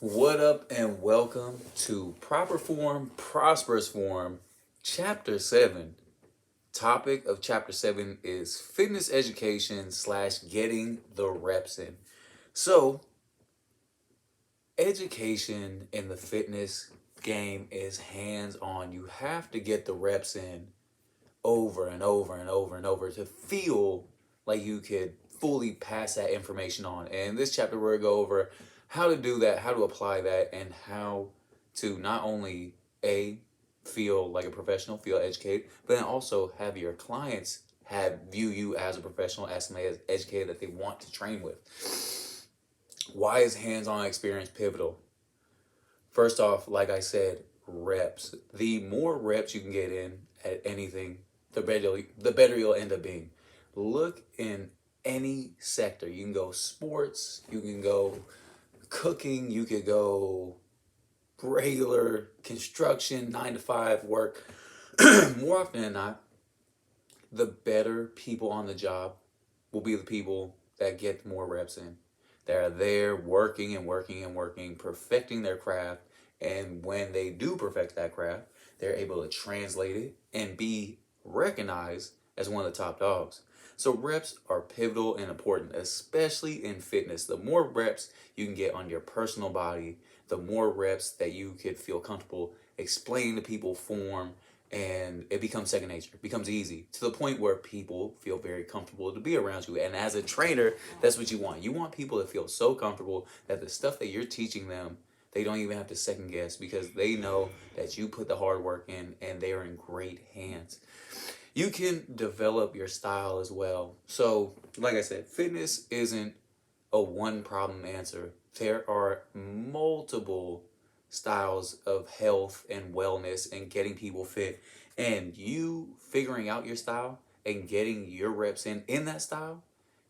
What up and welcome to Proper Form, Prosperous Form, Chapter 7. Topic of Chapter 7 is fitness education / getting the reps in. So, education in the fitness game is hands-on. You have to get the reps in over and over and over and over to feel like you could fully pass that information on. And in this chapter, we're going to go over how to do that, how to apply that, and how to not only feel like a professional, feel educated, but then also have your clients view you as a professional, as somebody as educated that they want to train with. Why is hands-on experience pivotal? First off, like I said, reps. The more reps you can get in at anything, the better you'll end up being. Look in any sector. You can go sports, you can go cooking, you could go regular construction, 9 to 5 work. More often than not, the better people on the job will be the people that get more reps in. They're there working and working and working, perfecting their craft. And when they do perfect that craft, they're able to translate it and be recognized as one of the top dogs. So reps are pivotal and important, especially in fitness. The more reps you can get on your personal body, the more reps that you could feel comfortable explaining to people form, and it becomes second nature. It becomes easy to the point where people feel very comfortable to be around you. And as a trainer, that's what you want. You want people to feel so comfortable that the stuff that you're teaching them, they don't even have to second guess because they know that you put the hard work in and they are in great hands. You can develop your style as well. So, like I said, fitness isn't a one problem answer. There are multiple styles of health and wellness and getting people fit. And you figuring out your style and getting your reps in that style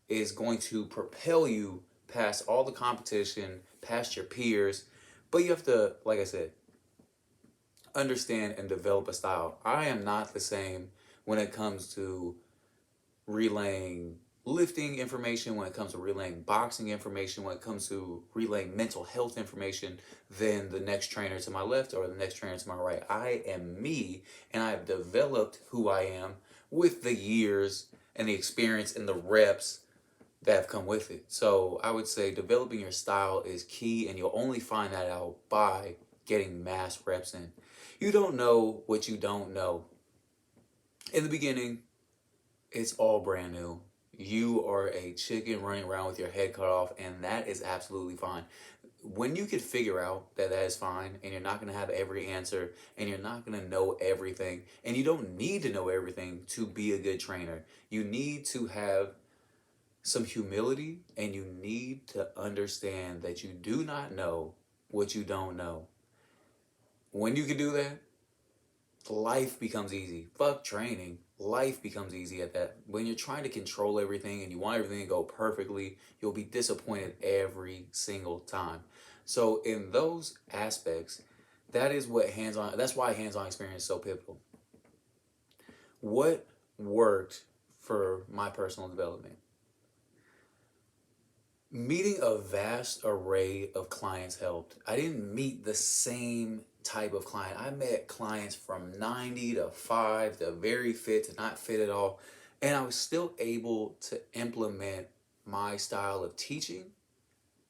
is going to propel you past all the competition, past your peers. But you have to, like I said, understand and develop a style. I am not the same when it comes to relaying lifting information, when it comes to relaying boxing information, when it comes to relaying mental health information, than the next trainer to my left or the next trainer to my right. I am me, and I have developed who I am with the years and the experience and the reps that have come with it. So I would say developing your style is key, and you'll only find that out by getting mass reps in. You don't know what you don't know. In the beginning, it's all brand new. You are a chicken running around with your head cut off, and that is absolutely fine. When you can figure out that that is fine, and you're not going to have every answer, and you're not going to know everything, and you don't need to know everything to be a good trainer. You need to have some humility, and you need to understand that you do not know what you don't know. When you can do that, life becomes easy. Fuck training. Life becomes easy at that. When you're trying to control everything and you want everything to go perfectly, you'll be disappointed every single time. So in those aspects, that's why hands-on experience is so pivotal. What worked for my personal development? Meeting a vast array of clients helped. I didn't meet the same type of client. I met clients from 90 to 5 to very fit to not fit at all. And I was still able to implement my style of teaching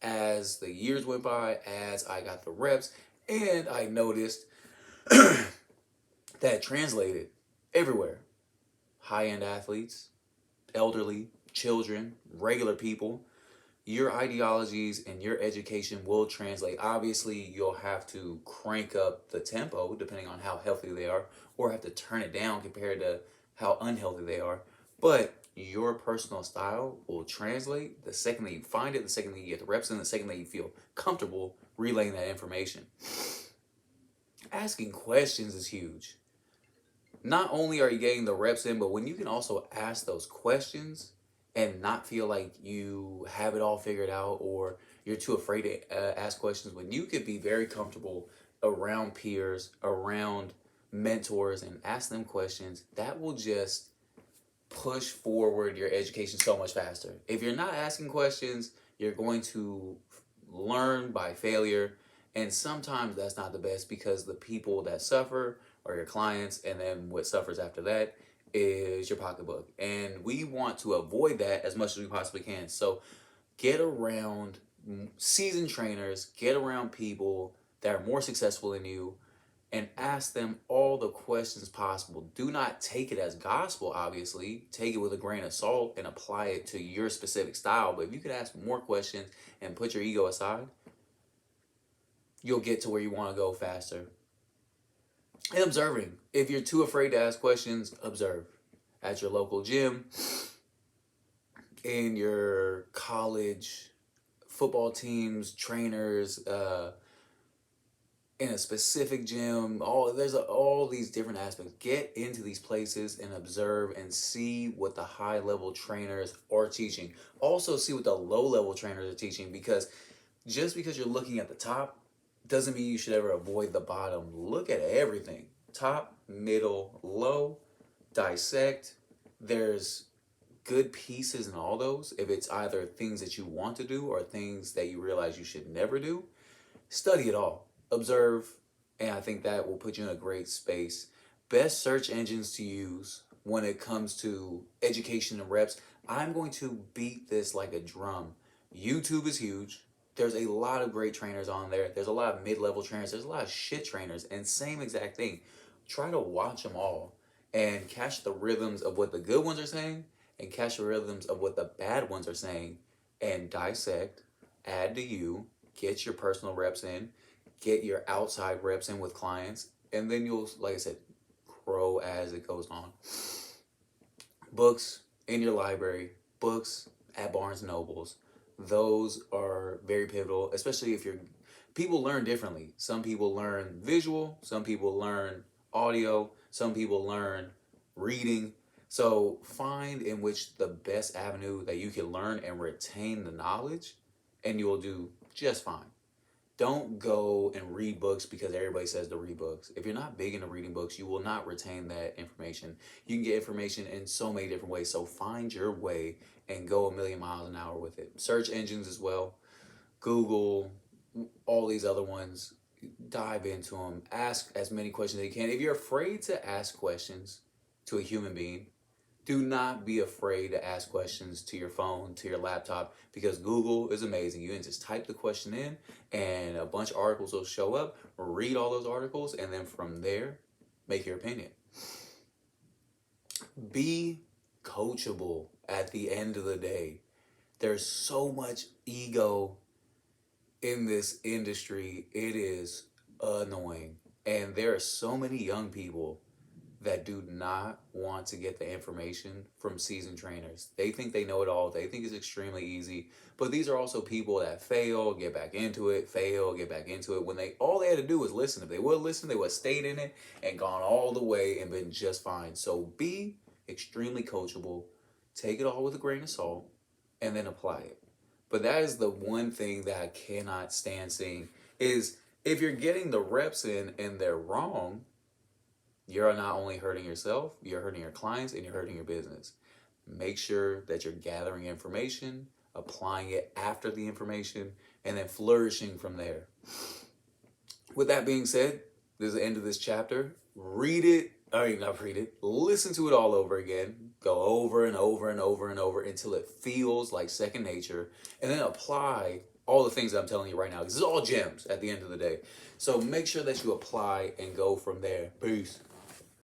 as the years went by, as I got the reps, and I noticed that translated everywhere. High-end athletes, elderly, children, regular people. Your ideologies and your education will translate. Obviously, you'll have to crank up the tempo depending on how healthy they are, or have to turn it down compared to how unhealthy they are. But your personal style will translate the second that you find it, the second that you get the reps in, the second that you feel comfortable relaying that information. Asking questions is huge. Not only are you getting the reps in, but when you can also ask those questions and not feel like you have it all figured out, or you're too afraid to ask questions, when you could be very comfortable around peers, around mentors, and ask them questions, that will just push forward your education so much faster. If you're not asking questions, you're going to learn by failure, And sometimes that's not the best because the people that suffer are your clients, and then what suffers after that is your pocketbook. And we want to avoid that as much as we possibly can. So get around seasoned trainers, get around people that are more successful than you, and ask them all the questions possible. Do not take it as gospel, obviously. Take it with a grain of salt and apply it to your specific style. But if you could ask more questions and put your ego aside, you'll get to where you want to go faster. And observing. If you're too afraid to ask questions, observe. At your local gym, in your college football teams, trainers, in a specific gym, all these different aspects. Get into these places and observe and see what the high level trainers are teaching. Also see what the low level trainers are teaching, because just because you're looking at the top doesn't mean you should ever avoid the bottom. Look at everything. Top, middle, low, dissect. There's good pieces in all those. If it's either things that you want to do or things that you realize you should never do, study it all. Observe, and I think that will put you in a great space. Best search engines to use when it comes to education and reps. I'm going to beat this like a drum. YouTube is huge. There's a lot of great trainers on there. There's a lot of mid-level trainers. There's a lot of shit trainers, and same exact thing. Try to watch them all and catch the rhythms of what the good ones are saying and catch the rhythms of what the bad ones are saying, and dissect, add to you, get your personal reps in, get your outside reps in with clients, and then you'll, like I said, grow as it goes on. Books in your library, books at Barnes & Nobles, those are very pivotal, especially if people learn differently. Some people learn visual, some people learn audio, some people learn reading. So find in which the best avenue that you can learn and retain the knowledge, and you will do just fine. Don't go and read books because everybody says to read books. If you're not big into reading books, you will not retain that information. You can get information in so many different ways. So find your way and go a million miles an hour with it. Search engines as well. Google, all these other ones. Dive into them. Ask as many questions as you can. If you're afraid to ask questions to a human being, do not be afraid to ask questions to your phone, to your laptop, because Google is amazing. You can just type the question in and a bunch of articles will show up. Read all those articles, and then from there, make your opinion. Be coachable at the end of the day. There's so much ego in this industry. It is annoying. And there are so many young people that do not want to get the information from seasoned trainers. They think they know it all. They think it's extremely easy. But these are also people that fail, get back into it, fail, get back into it. When all they had to do was listen. If they would listen, they would have stayed in it and gone all the way and been just fine. So be extremely coachable. Take it all with a grain of salt and then apply it. But that is the one thing that I cannot stand seeing is if you're getting the reps in and they're wrong, you're not only hurting yourself, you're hurting your clients, and you're hurting your business. Make sure that you're gathering information, applying it after the information, and then flourishing from there. With that being said, this is the end of this chapter. Listen to it all over again. Go over and over and over and over until it feels like second nature, and then apply all the things that I'm telling you right now. This is all gems at the end of the day. So make sure that you apply and go from there. Peace.